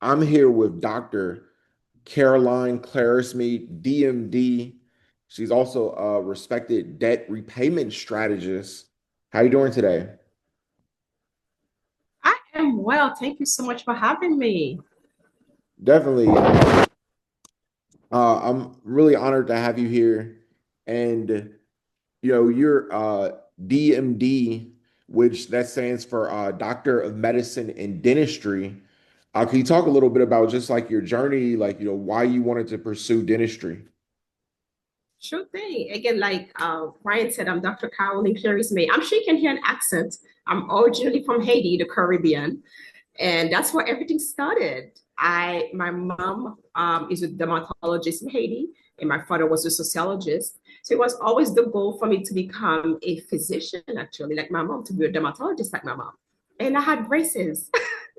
I'm here with Dr. Caroline Clerisme, DMD. She's also a respected debt repayment strategist. How you doing today? I am well. Thank you so much for having me. Definitely. I'm really honored to have you here. And you're DMD, which that stands for Doctor of Medicine and Dentistry. Can you talk a little bit about just like your journey, like why you wanted to pursue dentistry? Sure thing. Again, like Ryan said, I'm Dr. Caroline Clerisme. I'm sure you can hear an accent. I'm originally from Haiti, the Caribbean, and that's where everything started. My mom is a dermatologist in Haiti, and my father was a sociologist. So it was always the goal for me to become a physician, actually, like my mom, to be a dermatologist like my mom. And I had braces.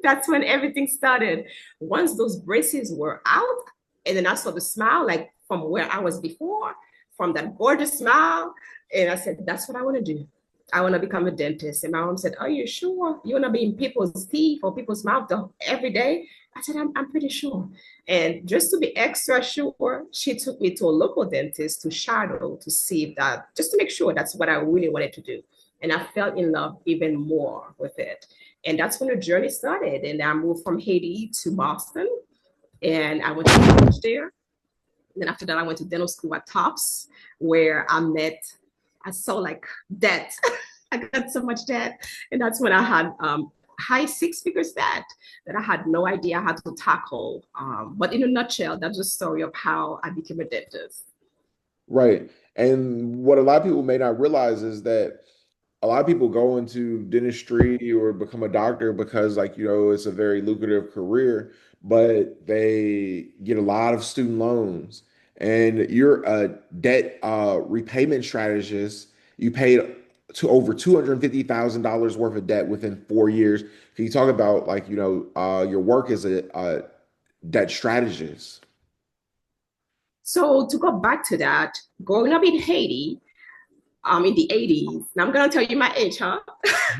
That's when everything started. Once those braces were out, and then I saw the smile, like from where I was before, from that gorgeous smile. And I said, that's what I want to do. I want to become a dentist. And my mom said, are you sure you want to be in people's teeth or people's mouth every day? I said, I'm pretty sure. And just to be extra sure, she took me to a local dentist to shadow to see that, just to make sure that's what I really wanted to do. And I fell in love even more with it. And that's when the journey started. And I moved from Haiti to Boston and I went to college there. And then after that, I went to dental school at Tufts, where I saw like debt. I got so much debt. And that's when I had high six figures debt that I had no idea how to tackle. But in a nutshell, that's the story of how I became a dentist. Right. And what a lot of people may not realize is that a lot of people go into dentistry or become a doctor because, like, it's a very lucrative career, but they get a lot of student loans. And you're a debt repayment strategist. You paid to over $250,000 worth of debt within 4 years. Can you talk about, like, your work as a debt strategist? So to go back to that, growing up in Haiti, in the 80s. Now I'm gonna tell you my age, huh?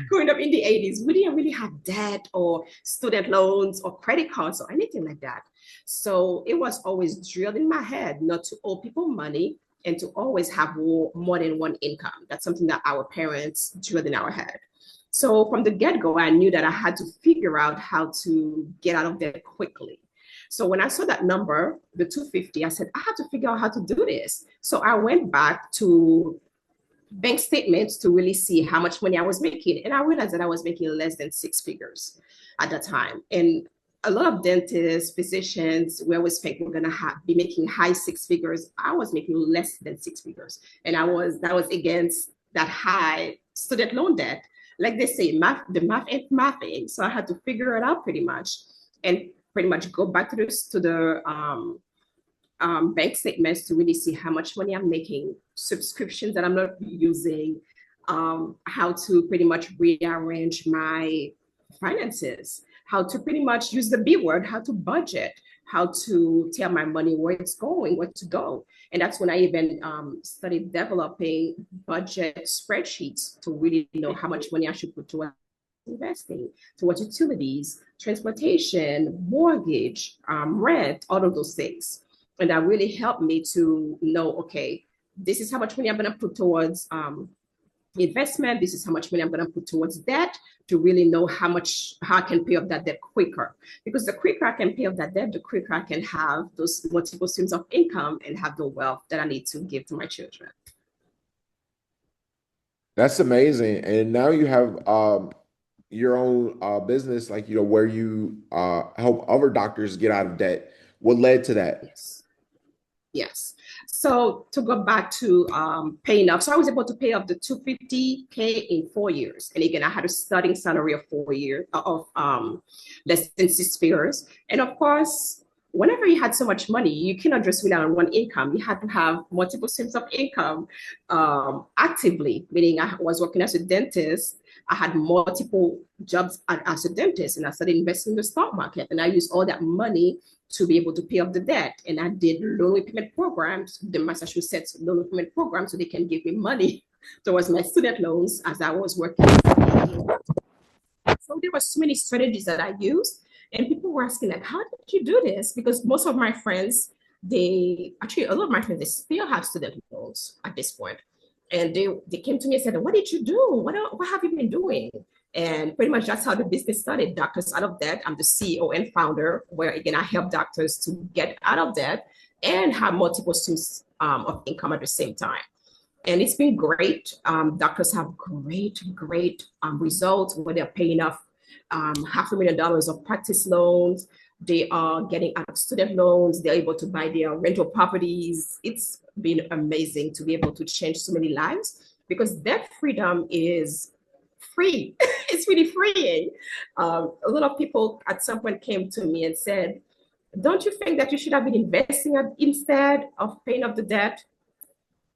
Growing up in the 80s, we didn't really have debt or student loans or credit cards or anything like that. So it was always drilled in my head not to owe people money and to always have more than one income. That's something that our parents drilled in our head. So from the get-go, I knew that I had to figure out how to get out of debt quickly. So when I saw that number, the 250, I said, I have to figure out how to do this. So I went back to bank statements to really see how much money I was making. And I realized that I was making less than six figures at that time. And a lot of dentists, physicians, we always think we're gonna be making high six figures. I was making less than six figures. And that was against that high student loan debt. Like they say, the math ain't mathing. So I had to figure it out pretty much and pretty much go back to the bank statements to really see how much money I'm making, subscriptions that I'm not using, how to pretty much rearrange my finances, how to pretty much use the B word, how to budget, how to tell my money where it's going, where to go. And that's when I even started developing budget spreadsheets to really know how much money I should put towards investing, towards utilities, transportation, mortgage, rent, all of those things. And that really helped me to know, okay, this is how much money I'm going to put towards investment. This is how much money I'm going to put towards debt to really know how I can pay off that debt quicker. Because the quicker I can pay off that debt, the quicker I can have those multiple streams of income and have the wealth that I need to give to my children. That's amazing. And now you have your own business, like, where you help other doctors get out of debt. What led to that? Yes. Yes. So to go back to paying off, so I was able to pay off the 250K in 4 years. And again, I had a starting salary of 4 years of less than six figures. And of course, whenever you had so much money, you cannot just rely on one income. You had to have multiple streams of income actively, meaning I was working as a dentist. I had multiple jobs as a dentist, and I started investing in the stock market. And I used all that money to be able to pay off the debt. And I did loan repayment programs, the Massachusetts loan repayment program, so they can give me money towards my student loans as I was working. So there were so many strategies that I used. And people were asking, like, how did you do this? Because most of my friends, they actually, a lot of my friends, they still have student loans at this point. And they came to me and said, what did you do? What have you been doing? And pretty much that's how the business started. Doctors Out of Debt. I'm the CEO and founder, where again, I help doctors to get out of debt and have multiple streams of income at the same time. And it's been great. Doctors have great results where they're paying off $500,000 of practice loans. They are getting out of student loans. They're able to buy their rental properties. It's been amazing to be able to change so many lives because debt freedom is free. It's really freeing. A lot of people at some point came to me and said, don't you think that you should have been investing instead of paying off the debt?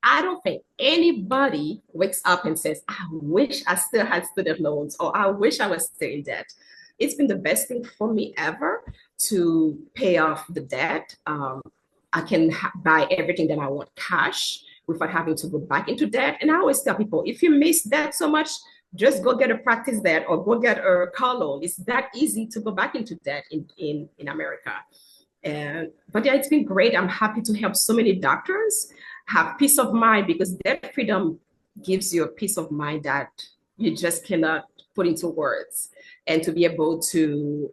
I don't think anybody wakes up and says, I wish I still had student loans or I wish I was still in debt. It's been the best thing for me ever to pay off the debt. I can buy everything that I want cash without having to go back into debt. And I always tell people, if you miss debt so much, just go get a practice debt or go get a car loan. It's that easy to go back into debt in America. But yeah, it's been great. I'm happy to help so many doctors have peace of mind because debt freedom gives you a peace of mind that you just cannot put into words. And to be able to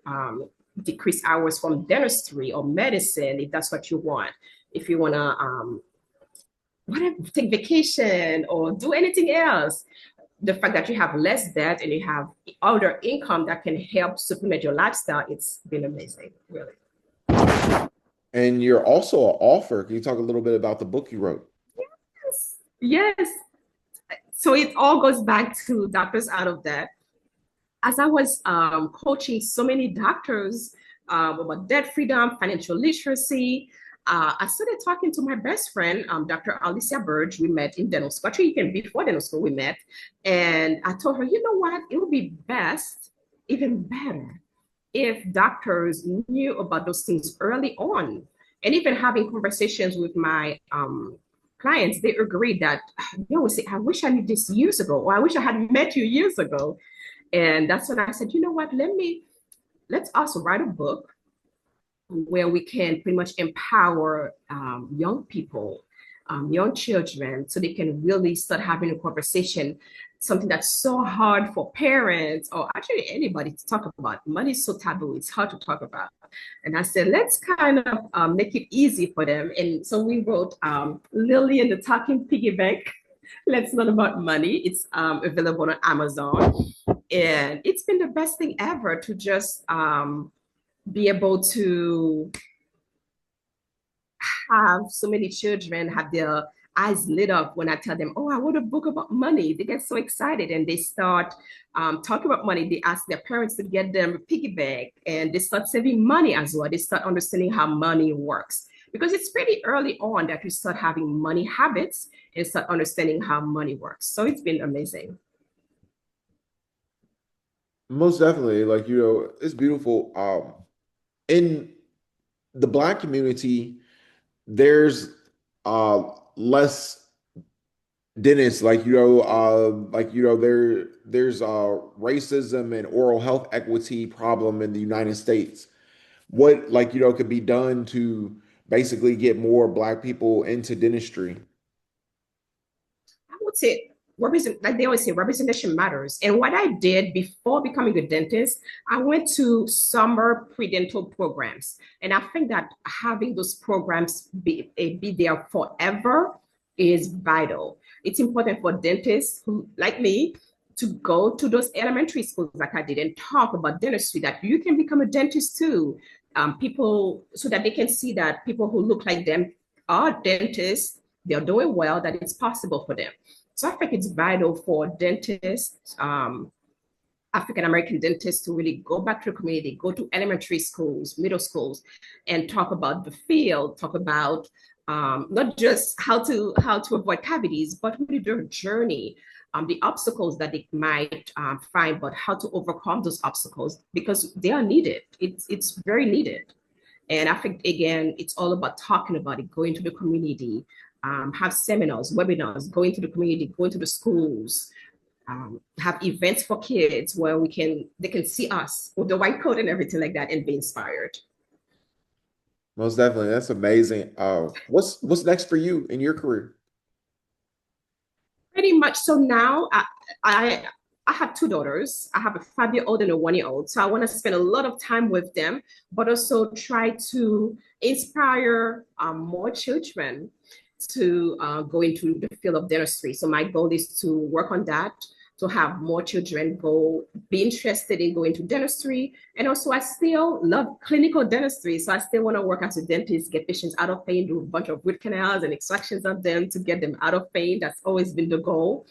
decrease hours from dentistry or medicine, if that's what you want. If you want to whatever, take vacation or do anything else, the fact that you have less debt and you have other income that can help supplement your lifestyle, it's been amazing, really. And you're also an author. Can you talk a little bit about the book you wrote? Yes. Yes. So it all goes back to Doctors Out of Debt. As I was coaching so many doctors about debt freedom, financial literacy, I started talking to my best friend, Dr. Alicia Burge. We met in dental school. Actually, even before dental school, we met. And I told her, you know what? It would be best, even better, if doctors knew about those things early on. And even having conversations with my clients, they agreed that they always say, I wish I knew this years ago, or I wish I had met you years ago. And that's when I said, you know what, let's also write a book where we can pretty much empower young people, young children, so they can really start having a conversation, something that's so hard for parents or actually anybody to talk about. Money is so taboo, it's hard to talk about. And I said, let's kind of make it easy for them. And so we wrote Lily and the Talking Piggy Bank. Let's learn about money. It's available on Amazon. And it's been the best thing ever to just be able to have so many children have their eyes lit up when I tell them, oh, I wrote a book about money. They get so excited and they start talking about money. They ask their parents to get them a piggy bank and they start saving money as well. They start understanding how money works because it's pretty early on that we start having money habits and start understanding how money works. So it's been amazing. Most definitely. Like, it's beautiful. In the Black community, there's less dentists. There's racism and oral health equity problem in the United States. What, could be done to basically get more Black people into dentistry? I would say like they always say, representation matters. And what I did before becoming a dentist, I went to summer pre-dental programs. And I think that having those programs be there forever is vital. It's important for dentists who, like me, to go to those elementary schools like I did and talk about dentistry, that you can become a dentist too. People, so that they can see that people who look like them are dentists, they're doing well, that it's possible for them. So I think it's vital for dentists, African American dentists, to really go back to the community, go to elementary schools, middle schools, and talk about the field, talk about not just how to avoid cavities, but really their journey, the obstacles that they might find, but how to overcome those obstacles because they are needed. It's very needed. And I think, again, it's all about talking about it, going to the community, have seminars, webinars, going to the community, going to the schools, have events for kids where they can see us with the white coat and everything like that and be inspired. Most definitely. That's amazing. What's next for you in your career? Pretty much. So now I I have two daughters. I have a 5 year old and a 1 year old. So I want to spend a lot of time with them, but also try to inspire more children to go into the field of dentistry. So my goal is to work on that, to have more children go be interested in going to dentistry. And also I still love clinical dentistry. So I still want to work as a dentist, get patients out of pain, do a bunch of root canals and extractions on them to get them out of pain. That's always been the goal.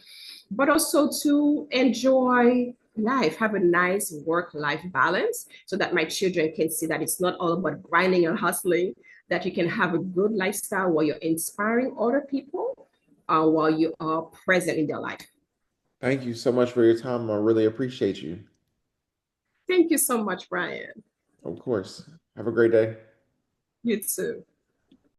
But also to enjoy life, have a nice work-life balance so that my children can see that it's not all about grinding and hustling, that you can have a good lifestyle while you're inspiring other people while you are present in their life. Thank you so much for your time. I really appreciate you. Thank you so much, Brian. Of course. Have a great day. You too.